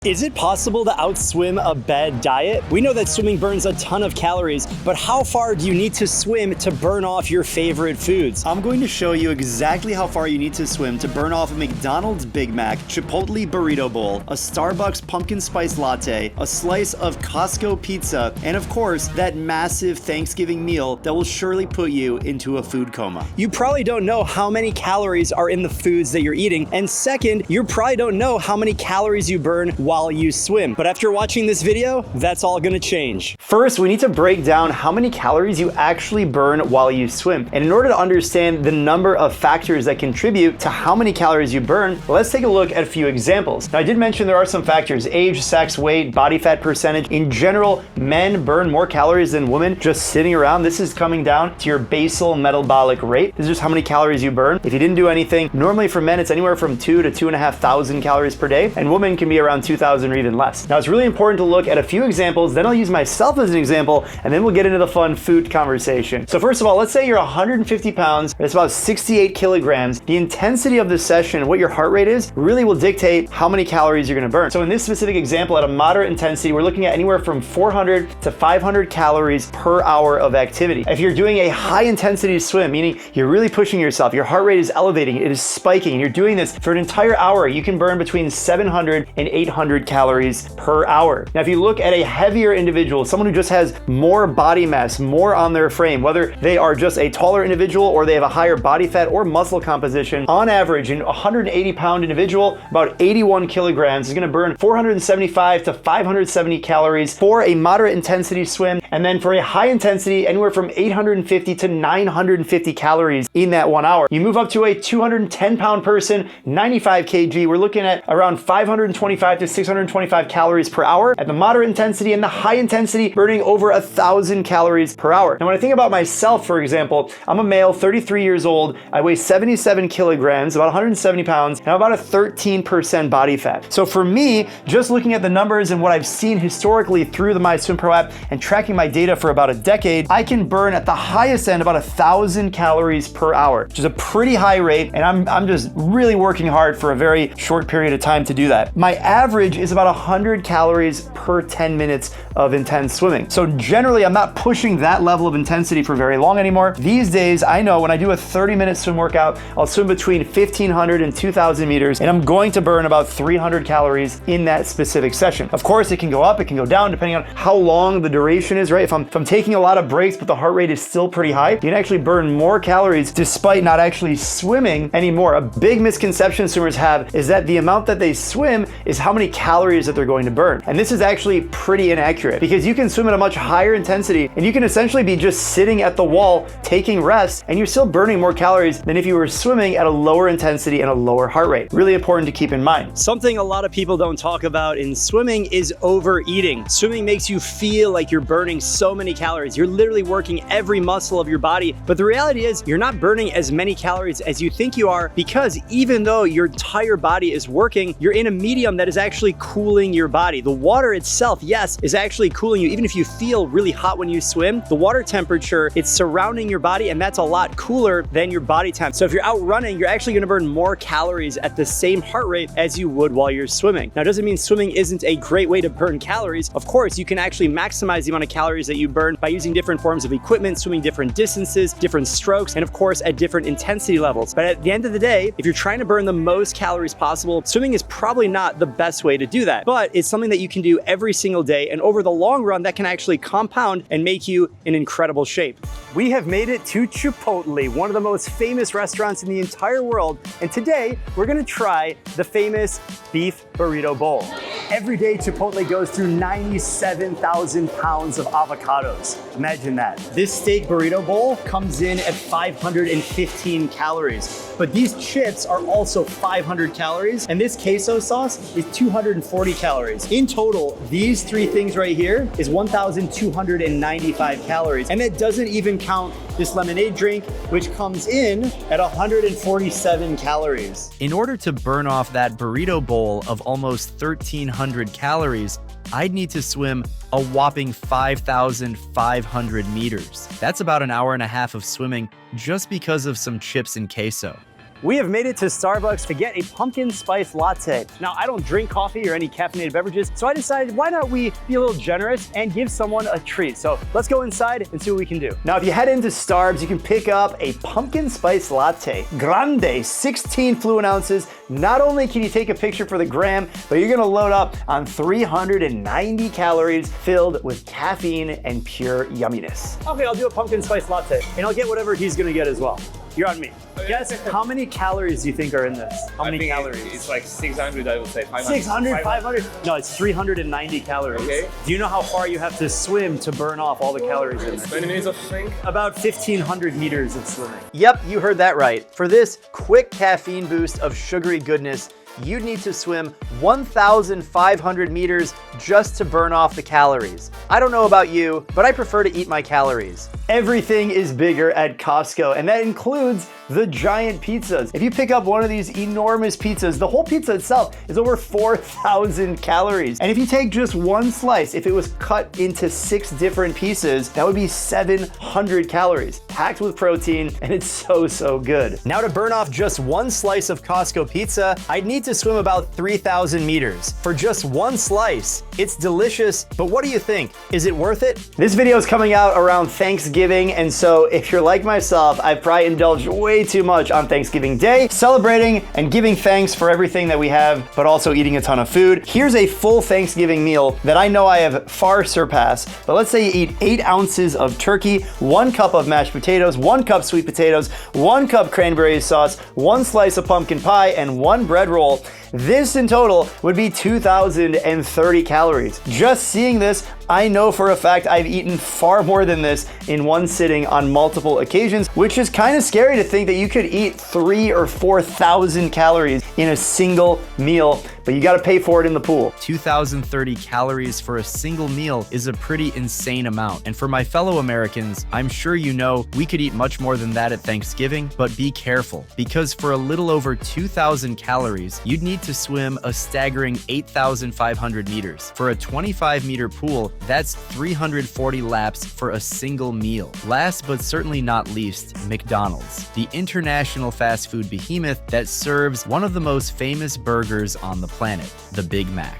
Is it possible to outswim a bad diet? We know that swimming burns a ton of calories, but how far do you need to swim to burn off your favorite foods? I'm going to show you exactly how far you need to swim to burn off a McDonald's Big Mac, Chipotle burrito bowl, a Starbucks pumpkin spice latte, a slice of Costco pizza, and of course, that massive Thanksgiving meal that will surely put you into a food coma. You probably don't know how many calories are in the foods that you're eating, and second, you probably don't know how many calories you burn while you swim. But after watching this video, that's all gonna change. First, we need to break down how many calories you actually burn while you swim. And in order to understand the number of factors that contribute to how many calories you burn, let's take a look at a few examples. Now, I did mention there are some factors: age, sex, weight, body fat percentage. In general, men burn more calories than women just sitting around. This is coming down to your basal metabolic rate. This is just how many calories you burn if you didn't do anything. Normally for men, it's anywhere from 2,000 to 2,500 calories per day, and women can be around 2,000 or even less. Now, it's really important to look at a few examples, then I'll use myself as an example, and then we'll get into the fun food conversation. So first of all, let's say you're 150 pounds, that's about 68 kilograms. The intensity of the session, what your heart rate is, really will dictate how many calories you're gonna burn. So in this specific example, at a moderate intensity, we're looking at anywhere from 400 to 500 calories per hour of activity. If you're doing a high intensity swim, meaning you're really pushing yourself, your heart rate is elevating, it is spiking, and you're doing this for an entire hour, you can burn between 700 and 800 calories per hour. Now, if you look at a heavier individual, someone who just has more body mass, more on their frame, whether they are just a taller individual or they have a higher body fat or muscle composition, on average, a 180-pound individual, about 81 kilograms, is gonna burn 475 to 570 calories for a moderate intensity swim. And then for a high intensity, anywhere from 850 to 950 calories in that 1 hour. You move up to a 210-pound person, 95 kg, we're looking at around 525 to 625 calories per hour at the moderate intensity, and the high intensity burning over 1,000 calories per hour. Now, when I think about myself, for example, I'm a male, 33 years old, I weigh 77 kilograms, about 170 pounds, and I'm about a 13% body fat. So for me, just looking at the numbers and what I've seen historically through the My Swim Pro app and tracking my data for about a decade, I can burn at the highest end about 1,000 calories per hour, which is a pretty high rate, and I'm just really working hard for a very short period of time to do that. My average is about 100 calories per 10 minutes of intense swimming. So generally, I'm not pushing that level of intensity for very long anymore. These days, I know when I do a 30-minute swim workout, I'll swim between 1,500 and 2,000 meters, and I'm going to burn about 300 calories in that specific session. Of course, it can go up, it can go down, depending on how long the duration is, right? If I'm taking a lot of breaks, but the heart rate is still pretty high, you can actually burn more calories despite not actually swimming anymore. A big misconception swimmers have is that the amount that they swim is how many calories that they're going to burn. And this is actually pretty inaccurate, because you can swim at a much higher intensity and you can essentially be just sitting at the wall taking rest, and you're still burning more calories than if you were swimming at a lower intensity and a lower heart rate. Really important to keep in mind. Something a lot of people don't talk about in swimming is overeating. Swimming makes you feel like you're burning so many calories. You're literally working every muscle of your body, but the reality is you're not burning as many calories as you think you are, because even though your entire body is working, you're in a medium that is actually cooling your body. The water itself, yes, is actually cooling you. Even if you feel really hot when you swim, the water temperature, it's surrounding your body, and that's a lot cooler than your body temp. So if you're out running, you're actually gonna burn more calories at the same heart rate as you would while you're swimming. Now, it doesn't mean swimming isn't a great way to burn calories. Of course, you can actually maximize the amount of calories that you burn by using different forms of equipment, swimming different distances, different strokes, and of course, at different intensity levels. But at the end of the day, if you're trying to burn the most calories possible, swimming is probably not the best way to do that. But it's something that you can do every single day, and over the long run, that can actually compound and make you in incredible shape. We have made it to Chipotle, one of the most famous restaurants in the entire world, and today we're gonna try the famous beef burrito bowl. Every day, Chipotle goes through 97,000 pounds of avocados. Imagine that. This steak burrito bowl comes in at 515 calories, but these chips are also 500 calories, and this queso sauce is 240 calories. In total, these three things right here is 1,295 calories, and that doesn't even count this lemonade drink, which comes in at 147 calories. In order to burn off that burrito bowl of almost 1,300 calories, I'd need to swim a whopping 5,500 meters. That's about an hour and a half of swimming just because of some chips and queso. We have made it to Starbucks to get a pumpkin spice latte. Now, I don't drink coffee or any caffeinated beverages, so I decided why not we be a little generous and give someone a treat. So let's go inside and see what we can do. Now, if you head into Starbucks, you can pick up a pumpkin spice latte. Grande, 16 fluid ounces. Not only can you take a picture for the gram, but you're gonna load up on 390 calories filled with caffeine and pure yumminess. Okay, I'll do a pumpkin spice latte, and I'll get whatever he's gonna get as well. You're on me. Guess how many calories do you think are in this? How many calories? It's like 600, I would say. 500. 600, 500? No, it's 390 calories. Okay. Do you know how far you have to swim to burn off all the calories in this? 20 minutes of swimming? About 1,500 meters of swimming. Yep, you heard that right. For this quick caffeine boost of sugary goodness, you'd need to swim 1,500 meters just to burn off the calories. I don't know about you, but I prefer to eat my calories. Everything is bigger at Costco, and that includes the giant pizzas. If you pick up one of these enormous pizzas, the whole pizza itself is over 4,000 calories. And if you take just one slice, if it was cut into 6 different pieces, that would be 700 calories, packed with protein, and it's so good. Now to burn off just one slice of Costco pizza, I'd need to swim about 3,000 meters. For just one slice, it's delicious, but what do you think? Is it worth it? This video is coming out around Thanksgiving, and so if you're like myself, I've probably indulged way too much on Thanksgiving Day, celebrating and giving thanks for everything that we have, but also eating a ton of food. Here's a full Thanksgiving meal that I know I have far surpassed, but let's say you eat 8 ounces of turkey, 1 cup of mashed potatoes, 1 cup sweet potatoes, 1 cup cranberry sauce, 1 slice of pumpkin pie, and 1 bread roll. This in total would be 2,030 calories. Just seeing this, I know for a fact I've eaten far more than this in one sitting on multiple occasions, which is kind of scary to think that you could eat 3,000 or 4,000 calories in a single meal, but you got to pay for it in the pool. 2,030 calories for a single meal is a pretty insane amount. And for my fellow Americans, I'm sure you know we could eat much more than that at Thanksgiving, but be careful, because for a little over 2,000 calories, you'd need to swim a staggering 8,500 meters. For a 25-meter pool, that's 340 laps for a single meal. Last but certainly not least, McDonald's, the international fast food behemoth that serves one of the most famous burgers on the planet, the Big Mac.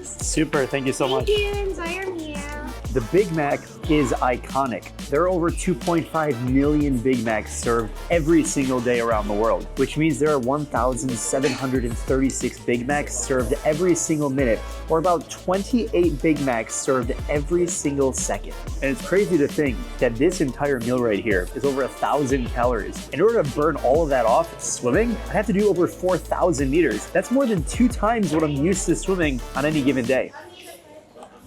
Super, thank you so much. Thank you, enjoy your meal. The Big Mac is iconic. There are over 2.5 million Big Macs served every single day around the world, which means there are 1,736 Big Macs served every single minute, or about 28 Big Macs served every single second. And it's crazy to think that this entire meal right here is over 1,000 calories. In order to burn all of that off swimming, I have to do over 4,000 meters. That's more than 2 times what I'm used to swimming on any given day.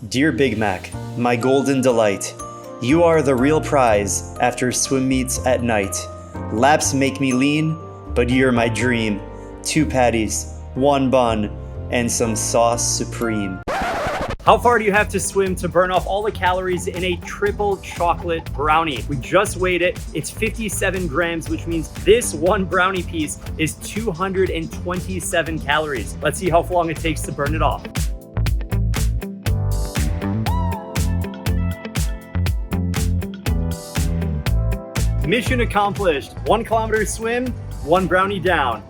Dear Big Mac, my golden delight, you are the real prize after swim meets at night. Laps make me lean, but you're my dream. 2 patties, 1 bun, and some sauce supreme. How far do you have to swim to burn off all the calories in a triple chocolate brownie? We just weighed it. It's 57 grams, which means this one brownie piece is 227 calories. Let's see how long it takes to burn it off. Mission accomplished. 1 kilometer swim, 1 brownie down.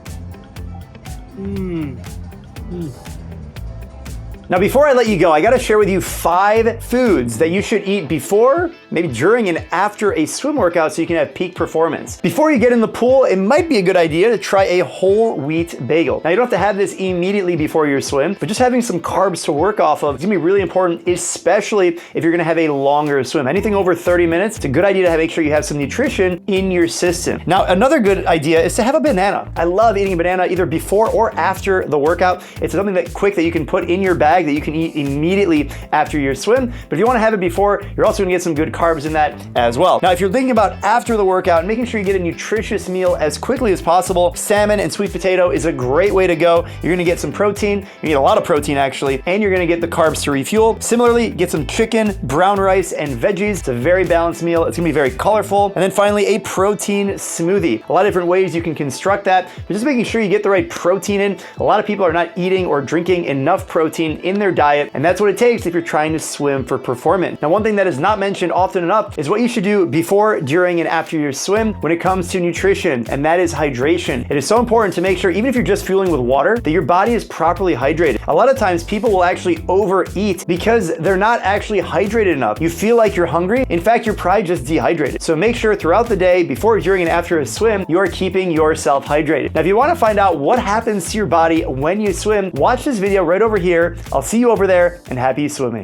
Now, before I let you go, I gotta share with you 5 foods that you should eat before, maybe during and after a swim workout so you can have peak performance. Before you get in the pool, it might be a good idea to try a whole wheat bagel. Now, you don't have to have this immediately before your swim, but just having some carbs to work off of is gonna be really important, especially if you're gonna have a longer swim. Anything over 30 minutes, it's a good idea to make sure you have some nutrition in your system. Now, another good idea is to have a banana. I love eating a banana either before or after the workout. It's something that quick that you can put in your bag that you can eat immediately after your swim. But if you want to have it before, you're also going to get some good carbs in that as well. Now, if you're thinking about after the workout, making sure you get a nutritious meal as quickly as possible, salmon and sweet potato is a great way to go. You're going to get some protein. You get a lot of protein actually, and you're going to get the carbs to refuel. Similarly, get some chicken, brown rice, and veggies. It's a very balanced meal. It's going to be very colorful. And then finally, a protein smoothie. A lot of different ways you can construct that, but just making sure you get the right protein in. A lot of people are not eating or drinking enough protein in their diet, and that's what it takes if you're trying to swim for performance. Now, one thing that is not mentioned often enough is what you should do before, during, and after your swim when it comes to nutrition, and that is hydration. It is so important to make sure, even if you're just fueling with water, that your body is properly hydrated. A lot of times people will actually overeat because they're not actually hydrated enough. You feel like you're hungry. In fact, you're probably just dehydrated. So make sure throughout the day, before, during, and after a swim, you are keeping yourself hydrated. Now, if you want to find out what happens to your body when you swim, watch this video right over here. I'll see you over there, and happy swimming.